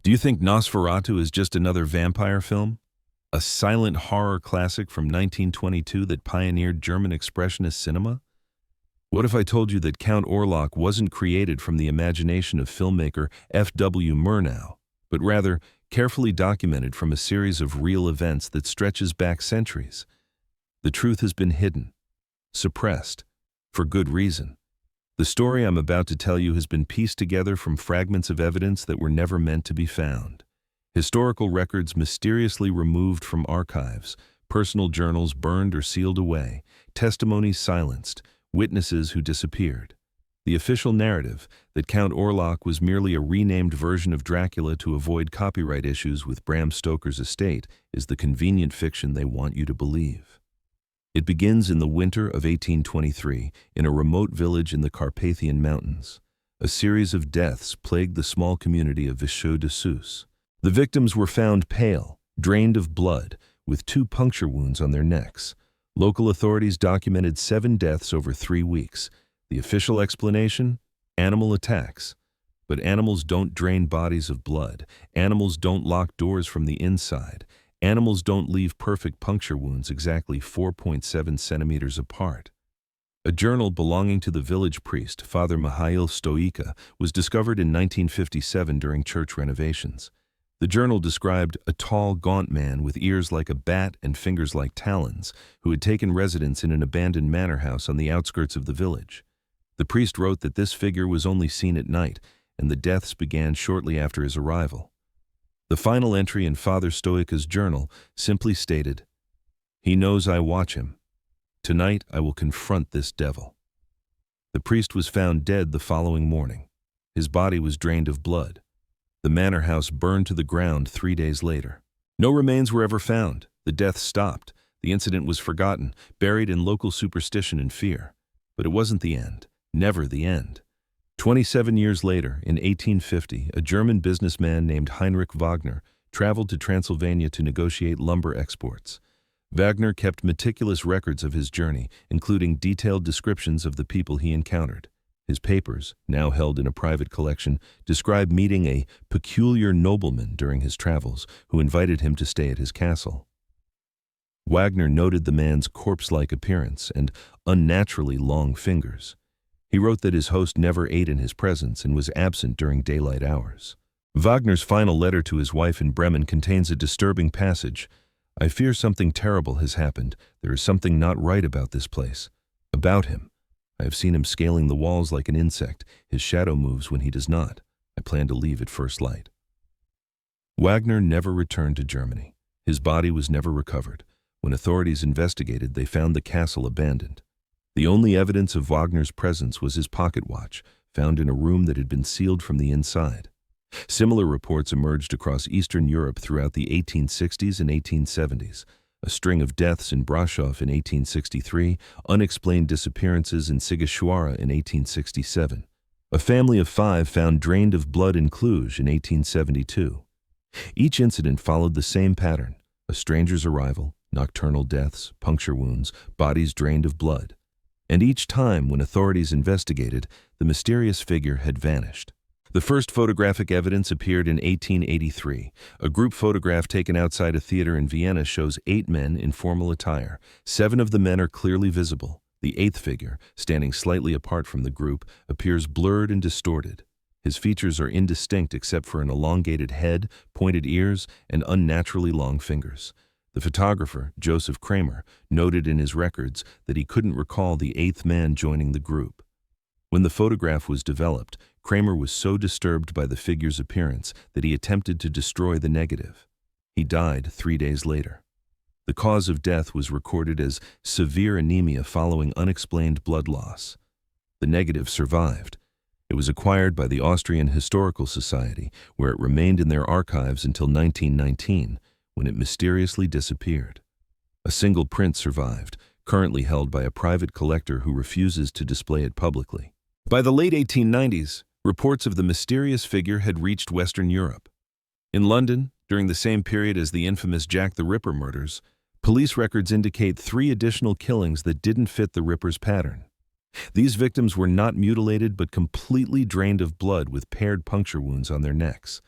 Do you think Nosferatu is just another vampire film? A silent horror classic from 1922 that pioneered German expressionist cinema? What if I told you that Count Orlok wasn't created from the imagination of filmmaker F.W. Murnau, but rather carefully documented from a series of real events that stretches back centuries? The truth has been hidden, suppressed, for good reason. The story I'm about to tell you has been pieced together from fragments of evidence that were never meant to be found. Historical records mysteriously removed from archives, personal journals burned or sealed away, testimonies silenced, witnesses who disappeared. The official narrative, that Count Orlok was merely a renamed version of Dracula to avoid copyright issues with Bram Stoker's estate, is the convenient fiction they want you to believe. It begins in the winter of 1823 in a remote village in the Carpathian Mountains. A series of deaths plagued the small community of Vishu Deus. The victims were found pale, drained of blood, with 2 puncture wounds on their necks. Local authorities documented 7 deaths over 3 weeks. The official explanation? Animal attacks. But animals don't drain bodies of blood. Animals don't lock doors from the inside. Animals don't leave perfect puncture wounds exactly 4.7 centimeters apart. A journal belonging to the village priest, Father Mihail Stoika, was discovered in 1957 during church renovations. The journal described a tall, gaunt man with ears like a bat and fingers like talons, who had taken residence in an abandoned manor house on the outskirts of the village. The priest wrote that this figure was only seen at night, and the deaths began shortly after his arrival. The final entry in Father Stoika's journal simply stated, "He knows I watch him. Tonight I will confront this devil." The priest was found dead the following morning. His body was drained of blood. The manor house burned to the ground 3 days later. No remains were ever found. The death stopped. The incident was forgotten, buried in local superstition and fear. But it wasn't the end. Never the end. 27 years later, in 1850, a German businessman named Heinrich Wagner traveled to Transylvania to negotiate lumber exports. Wagner kept meticulous records of his journey, including detailed descriptions of the people he encountered. His papers, now held in a private collection, describe meeting a peculiar nobleman during his travels who invited him to stay at his castle. Wagner noted the man's corpse-like appearance and unnaturally long fingers. He wrote that his host never ate in his presence and was absent during daylight hours. Wagner's final letter to his wife in Bremen contains a disturbing passage. "I fear something terrible has happened. There is something not right about this place. About him. I have seen him scaling the walls like an insect. His shadow moves when he does not. I plan to leave at first light." Wagner never returned to Germany. His body was never recovered. When authorities investigated, they found the castle abandoned. The only evidence of Wagner's presence was his pocket watch, found in a room that had been sealed from the inside. Similar reports emerged across Eastern Europe throughout the 1860s and 1870s. A string of deaths in Brasov in 1863, unexplained disappearances in Sighisoara in 1867. A family of 5 found drained of blood in Cluj in 1872. Each incident followed the same pattern: a stranger's arrival, nocturnal deaths, puncture wounds, bodies drained of blood. And each time, when authorities investigated, the mysterious figure had vanished. The first photographic evidence appeared in 1883. A group photograph taken outside a theater in Vienna shows 8 men in formal attire. 7 of the men are clearly visible. The 8th figure, standing slightly apart from the group, appears blurred and distorted. His features are indistinct except for an elongated head, pointed ears, and unnaturally long fingers. The photographer, Joseph Kramer, noted in his records that he couldn't recall the 8th man joining the group. When the photograph was developed, Kramer was so disturbed by the figure's appearance that he attempted to destroy the negative. He died 3 days later. The cause of death was recorded as severe anemia following unexplained blood loss. The negative survived. It was acquired by the Austrian Historical Society, where it remained in their archives until 1919, when it mysteriously disappeared. A single print survived, currently held by a private collector who refuses to display it publicly. By the late 1890s, reports of the mysterious figure had reached Western Europe. In London, during the same period as the infamous Jack the Ripper murders, police records indicate 3 additional killings that didn't fit the Ripper's pattern. These victims were not mutilated but completely drained of blood with paired puncture wounds on their necks.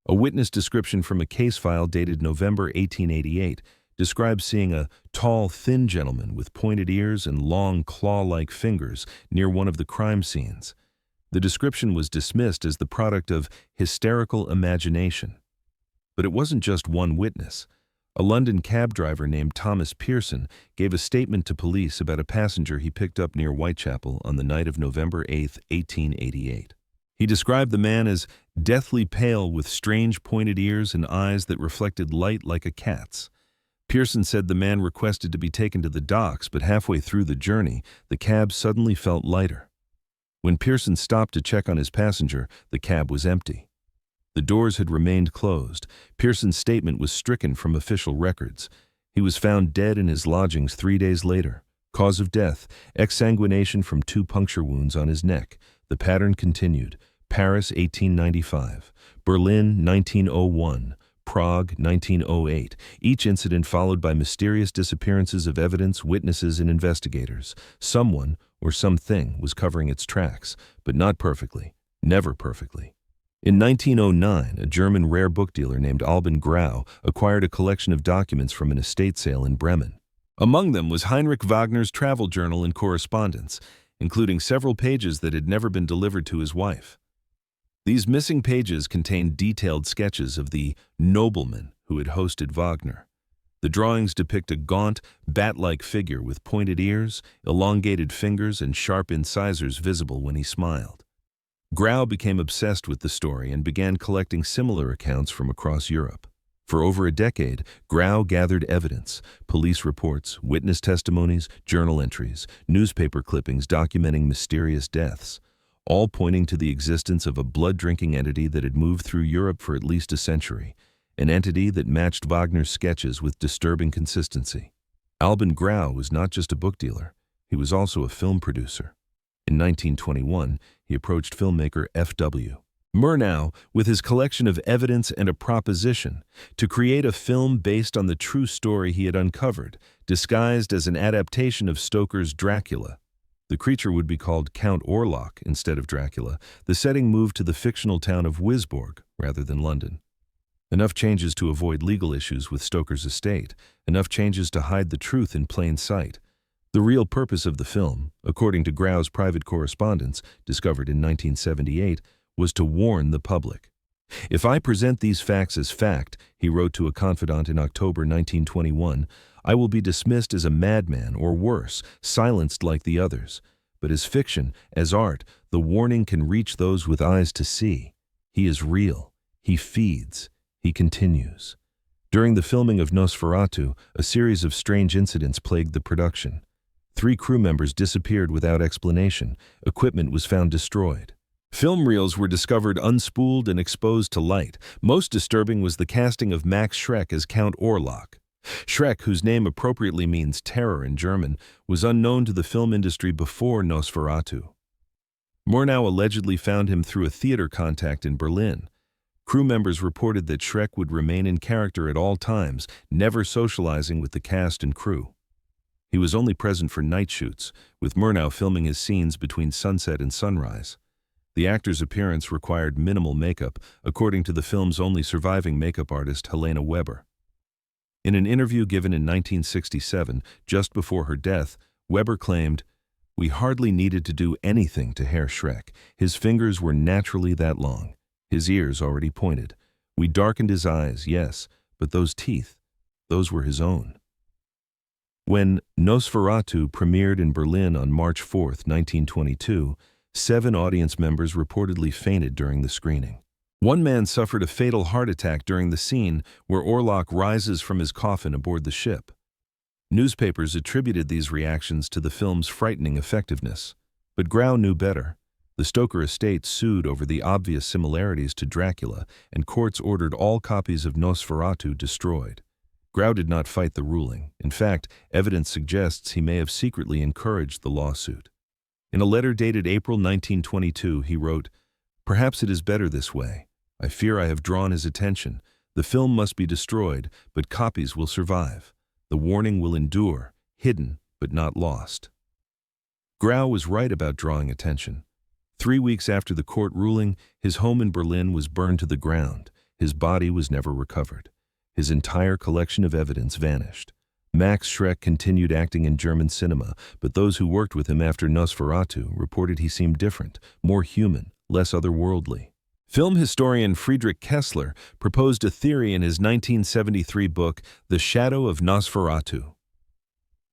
A witness description from a case file dated November 1888 describes seeing a tall, thin gentleman with pointed ears and long, claw-like fingers near one of the crime scenes. The description was dismissed as the product of hysterical imagination. But it wasn't just one witness. A London cab driver named Thomas Pearson gave a statement to police about a passenger he picked up near Whitechapel on the night of November 8, 1888. He described the man as deathly pale with strange pointed ears and eyes that reflected light like a cat's. Pearson said the man requested to be taken to the docks, but halfway through the journey, the cab suddenly felt lighter. When Pearson stopped to check on his passenger, the cab was empty. The doors had remained closed. Pearson's statement was stricken from official records. He was found dead in his lodgings 3 days later. Cause of death, exsanguination from 2 puncture wounds on his neck. The pattern continued. Paris, 1895. Berlin, 1901. Prague, 1908. Each incident followed by mysterious disappearances of evidence, witnesses, and investigators. Someone or something was covering its tracks, but not perfectly. Never perfectly. In 1909, a German rare book dealer named Alban Grau acquired a collection of documents from an estate sale in Bremen. Among them was Heinrich Wagner's travel journal and correspondence, including several pages that had never been delivered to his wife. These missing pages contained detailed sketches of the nobleman who had hosted Wagner. The drawings depict a gaunt, bat-like figure with pointed ears, elongated fingers, and sharp incisors visible when he smiled. Grau became obsessed with the story and began collecting similar accounts from across Europe. For over a decade, Grau gathered evidence, police reports, witness testimonies, journal entries, newspaper clippings documenting mysterious deaths, all pointing to the existence of a blood-drinking entity that had moved through Europe for at least a century, an entity that matched Wagner's sketches with disturbing consistency. Alban Grau was not just a book dealer, he was also a film producer. In 1921, he approached filmmaker F.W. Murnau with his collection of evidence and a proposition to create a film based on the true story he had uncovered, disguised as an adaptation of Stoker's Dracula. The creature would be called Count Orlok instead of Dracula. The setting moved to the fictional town of Wisborg rather than London. Enough changes to avoid legal issues with Stoker's estate, enough changes to hide the truth in plain sight. The real purpose of the film, according to Grau's private correspondence, discovered in 1978, was to warn the public. "If I present these facts as fact," he wrote to a confidant in October 1921, "I will be dismissed as a madman or worse, silenced like the others. But as fiction, as art, the warning can reach those with eyes to see. He is real. He feeds. He continues." During the filming of Nosferatu, a series of strange incidents plagued the production. 3 crew members disappeared without explanation. Equipment was found destroyed. Film reels were discovered unspooled and exposed to light. Most disturbing was the casting of Max Schreck as Count Orlok. Schreck, whose name appropriately means terror in German, was unknown to the film industry before Nosferatu. Murnau allegedly found him through a theater contact in Berlin. Crew members reported that Schreck would remain in character at all times, never socializing with the cast and crew. He was only present for night shoots, with Murnau filming his scenes between sunset and sunrise. The actor's appearance required minimal makeup, according to the film's only surviving makeup artist, Helena Weber. In an interview given in 1967, just before her death, Weber claimed, "We hardly needed to do anything to Herr Schreck. His fingers were naturally that long. His ears already pointed. We darkened his eyes, yes, but those teeth, those were his own." When Nosferatu premiered in Berlin on March 4, 1922, 7 audience members reportedly fainted during the screening. One man suffered a fatal heart attack during the scene where Orlok rises from his coffin aboard the ship. Newspapers attributed these reactions to the film's frightening effectiveness. But Grau knew better. The Stoker estate sued over the obvious similarities to Dracula, and courts ordered all copies of Nosferatu destroyed. Grau did not fight the ruling. In fact, evidence suggests he may have secretly encouraged the lawsuit. In a letter dated April 1922, he wrote, "Perhaps it is better this way. I fear I have drawn his attention. The film must be destroyed, but copies will survive. The warning will endure, hidden but not lost." Grau was right about drawing attention. 3 weeks after the court ruling, his home in Berlin was burned to the ground. His body was never recovered. His entire collection of evidence vanished. Max Schreck continued acting in German cinema, but those who worked with him after Nosferatu reported he seemed different, more human, less otherworldly. Film historian Friedrich Kessler proposed a theory in his 1973 book, The Shadow of Nosferatu.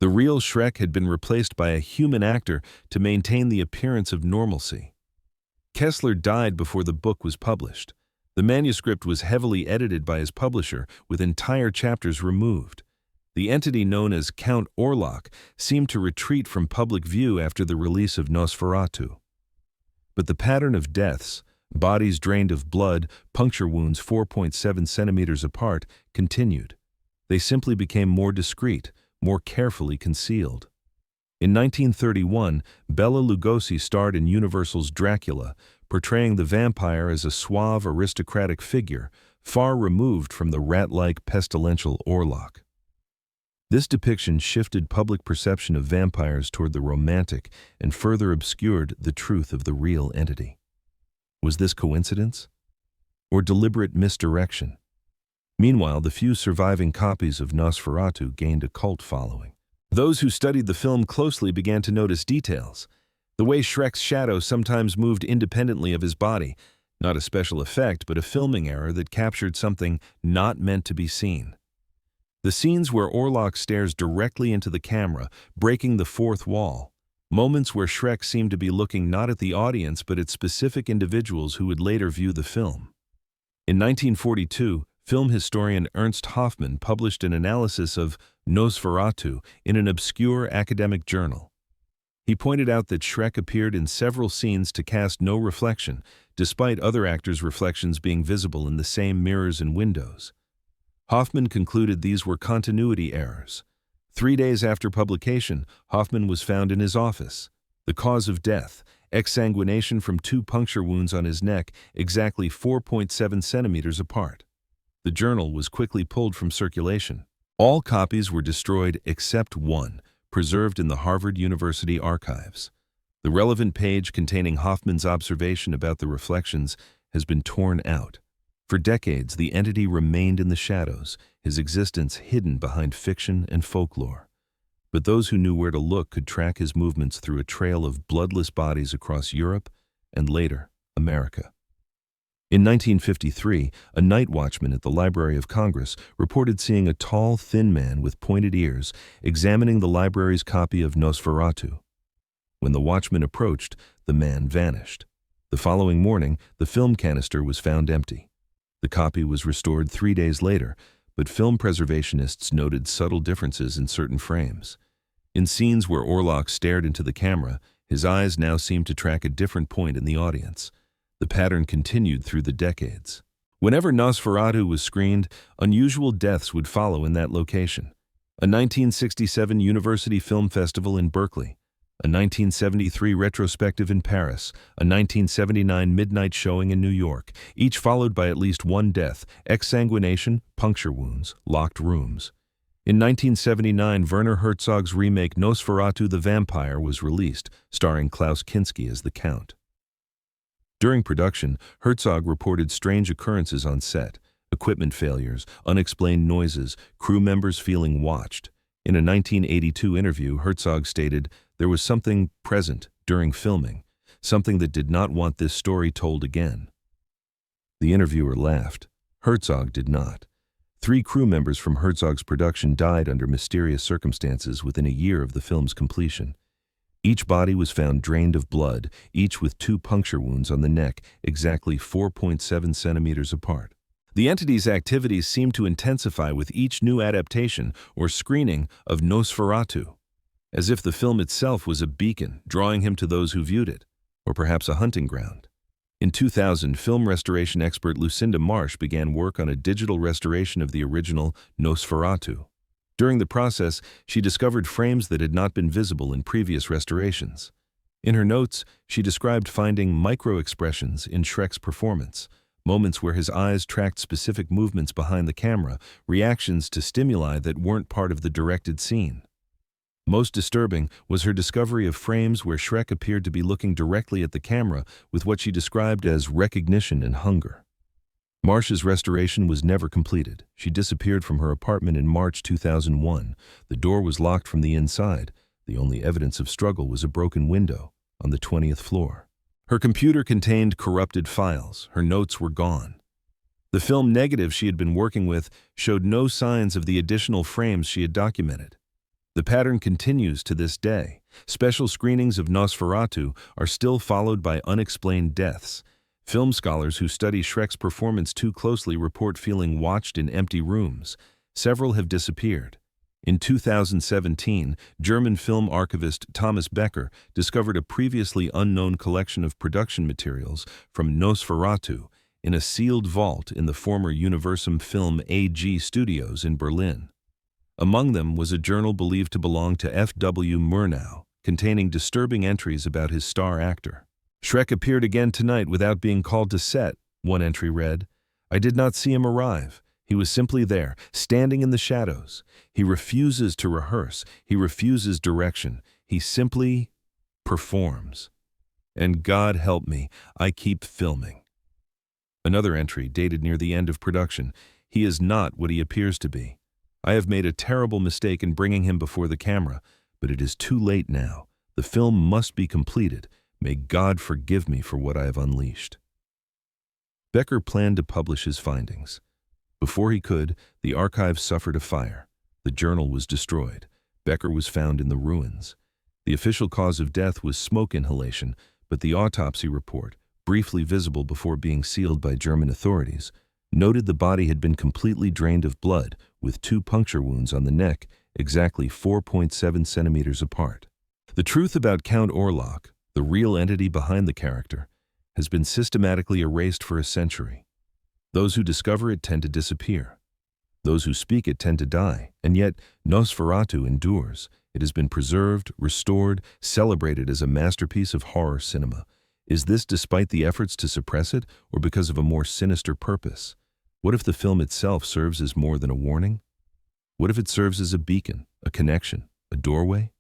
The real Schreck had been replaced by a human actor to maintain the appearance of normalcy. Kessler died before the book was published. The manuscript was heavily edited by his publisher, with entire chapters removed. The entity known as Count Orlok seemed to retreat from public view after the release of Nosferatu. But the pattern of deaths, bodies drained of blood, puncture wounds 4.7 centimeters apart, continued. They simply became more discreet, more carefully concealed. In 1931, Bela Lugosi starred in Universal's Dracula, portraying the vampire as a suave, aristocratic figure, far removed from the rat-like, pestilential Orlok. This depiction shifted public perception of vampires toward the romantic and further obscured the truth of the real entity. Was this coincidence? Or deliberate misdirection? Meanwhile, the few surviving copies of Nosferatu gained a cult following. Those who studied the film closely began to notice details. The way Schreck's shadow sometimes moved independently of his body, not a special effect, but a filming error that captured something not meant to be seen. The scenes where Orlok stares directly into the camera, breaking the fourth wall. Moments where Schreck seemed to be looking not at the audience but at specific individuals who would later view the film. In 1942, film historian Ernst Hoffmann published an analysis of Nosferatu in an obscure academic journal. He pointed out that Schreck appeared in several scenes to cast no reflection, despite other actors' reflections being visible in the same mirrors and windows. Hoffmann concluded these were continuity errors. 3 days after publication, Hoffmann was found in his office. The cause of death, exsanguination from 2 puncture wounds on his neck, exactly 4.7 centimeters apart. The journal was quickly pulled from circulation. All copies were destroyed except one, preserved in the Harvard University archives. The relevant page containing Hoffmann's observation about the reflections has been torn out. For decades, the entity remained in the shadows, his existence hidden behind fiction and folklore. But those who knew where to look could track his movements through a trail of bloodless bodies across Europe and later, America. In 1953, a night watchman at the Library of Congress reported seeing a tall, thin man with pointed ears examining the library's copy of Nosferatu. When the watchman approached, the man vanished. The following morning, the film canister was found empty. The copy was restored 3 days later, but film preservationists noted subtle differences in certain frames. In scenes where Orlok stared into the camera, his eyes now seemed to track a different point in the audience. The pattern continued through the decades. Whenever Nosferatu was screened, unusual deaths would follow in that location. A 1967 University Film Festival in Berkeley, a 1973 retrospective in Paris, a 1979 midnight showing in New York, each followed by at least one death, exsanguination, puncture wounds, locked rooms. In 1979, Werner Herzog's remake Nosferatu the Vampire was released, starring Klaus Kinski as the Count. During production, Herzog reported strange occurrences on set, equipment failures, unexplained noises, crew members feeling watched. In a 1982 interview, Herzog stated, "There was something present during filming, something that did not want this story told again." The interviewer laughed. Herzog did not. 3 crew members from Herzog's production died under mysterious circumstances within a year of the film's completion. Each body was found drained of blood, each with 2 puncture wounds on the neck, exactly 4.7 centimeters apart. The entity's activities seemed to intensify with each new adaptation or screening of Nosferatu, as if the film itself was a beacon, drawing him to those who viewed it, or perhaps a hunting ground. In 2000, film restoration expert Lucinda Marsh began work on a digital restoration of the original Nosferatu. During the process, she discovered frames that had not been visible in previous restorations. In her notes, she described finding micro-expressions in Schreck's performance, moments where his eyes tracked specific movements behind the camera, reactions to stimuli that weren't part of the directed scene. Most disturbing was her discovery of frames where Schreck appeared to be looking directly at the camera with what she described as recognition and hunger. Marsh's restoration was never completed. She disappeared from her apartment in March 2001. The door was locked from the inside. The only evidence of struggle was a broken window on the 20th floor. Her computer contained corrupted files. Her notes were gone. The film negative she had been working with showed no signs of the additional frames she had documented. The pattern continues to this day. Special screenings of Nosferatu are still followed by unexplained deaths. Film scholars who study Shrek's performance too closely report feeling watched in empty rooms. Several have disappeared. In 2017, German film archivist Thomas Becker discovered a previously unknown collection of production materials from Nosferatu in a sealed vault in the former Universum Film AG studios in Berlin. Among them was a journal believed to belong to F.W. Murnau, containing disturbing entries about his star actor. "Shrek appeared again tonight without being called to set," one entry read. "I did not see him arrive. He was simply there, standing in the shadows. He refuses to rehearse. He refuses direction. He simply performs. And God help me, I keep filming." Another entry, dated near the end of production. "He is not what he appears to be. I have made a terrible mistake in bringing him before the camera, but it is too late now. The film must be completed. May God forgive me for what I have unleashed." Becker planned to publish his findings. Before he could, the archives suffered a fire. The journal was destroyed. Becker was found in the ruins. The official cause of death was smoke inhalation, but the autopsy report, briefly visible before being sealed by German authorities, noted the body had been completely drained of blood, with 2 puncture wounds on the neck, exactly 4.7 centimeters apart. The truth about Count Orlok, the real entity behind the character, has been systematically erased for a century. Those who discover it tend to disappear. Those who speak it tend to die, and yet Nosferatu endures. It has been preserved, restored, celebrated as a masterpiece of horror cinema. Is this despite the efforts to suppress it, or because of a more sinister purpose? What if the film itself serves as more than a warning? What if it serves as a beacon, a connection, a doorway?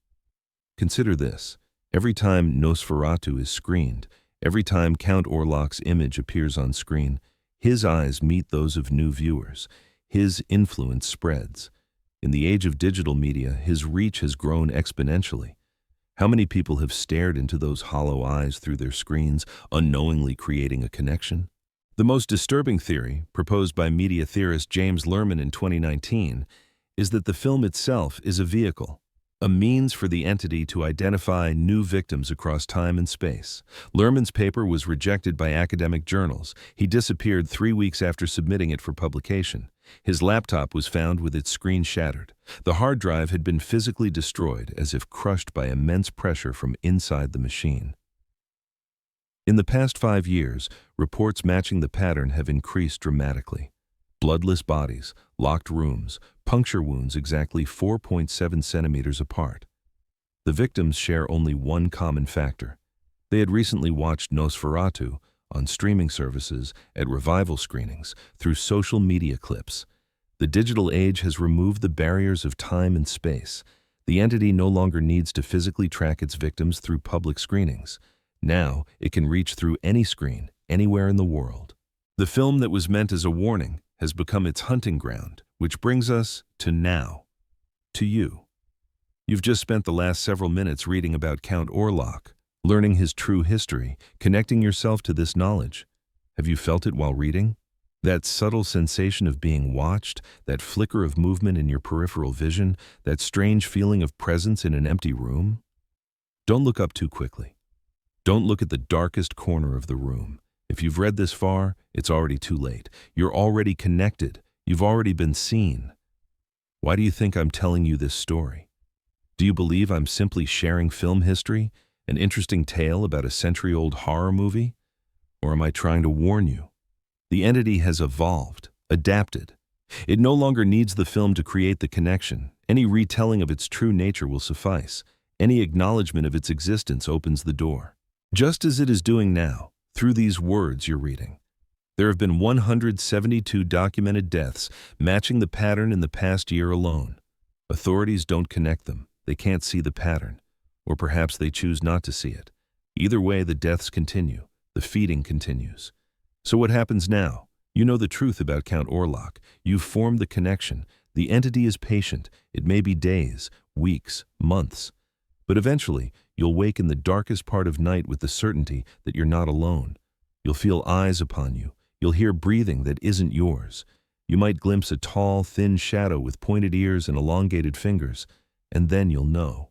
Consider this. Every time Nosferatu is screened, every time Count Orlok's image appears on screen, his eyes meet those of new viewers. His influence spreads. In the age of digital media, his reach has grown exponentially. How many people have stared into those hollow eyes through their screens, unknowingly creating a connection? The most disturbing theory, proposed by media theorist James Lerman in 2019, is that the film itself is a vehicle, a means for the entity to identify new victims across time and space. Lerman's paper was rejected by academic journals. He disappeared 3 weeks after submitting it for publication. His laptop was found with its screen shattered. The hard drive had been physically destroyed, as if crushed by immense pressure from inside the machine. In the past 5 years, reports matching the pattern have increased dramatically. Bloodless bodies, locked rooms, puncture wounds exactly 4.7 centimeters apart. The victims share only one common factor. They had recently watched Nosferatu on streaming services, at revival screenings, through social media clips. The digital age has removed the barriers of time and space. The entity no longer needs to physically track its victims through public screenings. Now, it can reach through any screen, anywhere in the world. The film that was meant as a warning has become its hunting ground, which brings us to now, to you. You've just spent the last several minutes reading about Count Orlok, learning his true history, connecting yourself to this knowledge. Have you felt it while reading? That subtle sensation of being watched, that flicker of movement in your peripheral vision, that strange feeling of presence in an empty room? Don't look up too quickly. Don't look at the darkest corner of the room. If you've read this far, it's already too late. You're already connected. You've already been seen. Why do you think I'm telling you this story? Do you believe I'm simply sharing film history, an interesting tale about a century-old horror movie? Or am I trying to warn you? The entity has evolved, adapted. It no longer needs the film to create the connection. Any retelling of its true nature will suffice. Any acknowledgement of its existence opens the door. Just as it is doing now, through these words you're reading. There have been 172 documented deaths, matching the pattern in the past year alone. Authorities don't connect them. They can't see the pattern. Or perhaps they choose not to see it. Either way, the deaths continue. The feeding continues. So what happens now? You know the truth about Count Orlok. You've formed the connection. The entity is patient. It may be days, weeks, months. But eventually, you'll wake in the darkest part of night with the certainty that you're not alone. You'll feel eyes upon you. You'll hear breathing that isn't yours. You might glimpse a tall, thin shadow with pointed ears and elongated fingers, and then you'll know.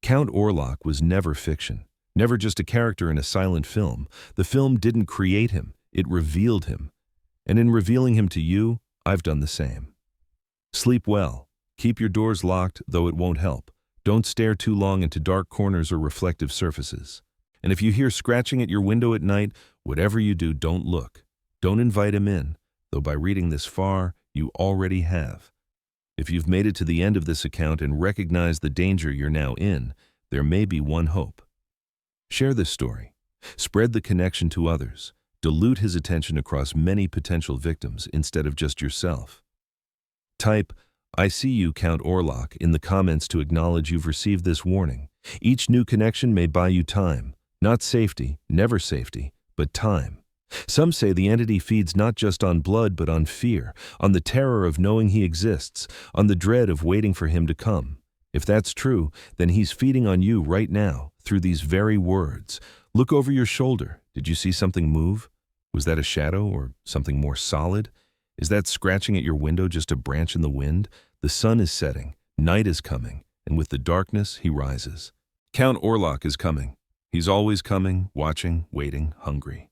Count Orlok was never fiction, never just a character in a silent film. The film didn't create him, it revealed him. And in revealing him to you, I've done the same. Sleep well. Keep your doors locked, though it won't help. Don't stare too long into dark corners or reflective surfaces. And if you hear scratching at your window at night, whatever you do, don't look. Don't invite him in, though by reading this far, you already have. If you've made it to the end of this account and recognize the danger you're now in, there may be one hope. Share this story. Spread the connection to others. Dilute his attention across many potential victims instead of just yourself. Type, "I see you, Count Orlok," in the comments to acknowledge you've received this warning. Each new connection may buy you time. Not safety, never safety, but time. Some say the entity feeds not just on blood but on fear, on the terror of knowing he exists, on the dread of waiting for him to come. If that's true, then he's feeding on you right now, through these very words. Look over your shoulder. Did you see something move? Was that a shadow or something more solid? Is that scratching at your window just a branch in the wind? The sun is setting, night is coming, and with the darkness he rises. Count Orlok is coming. He's always coming, watching, waiting, hungry.